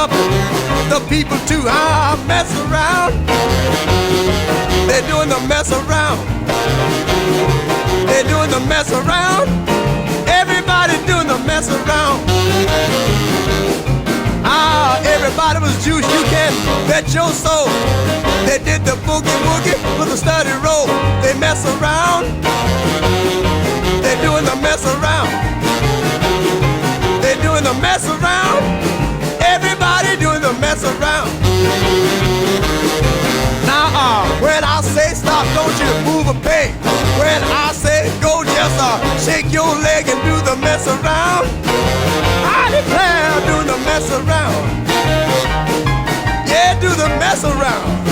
jumping, the people too. Mess around. They're doing the mess around. They're doing the mess around. Everybody doing the mess around. Everybody was juice, you can bet your soul. They did the boogie woogie with a steady roll. They mess around. They're doing the mess around. They're doing the mess around. Everybody doing the mess around. Now, when I say stop, don't you move a peg. When I say go, just shake your leg and do the mess around. I declare, do the mess around. Yeah, do the mess around.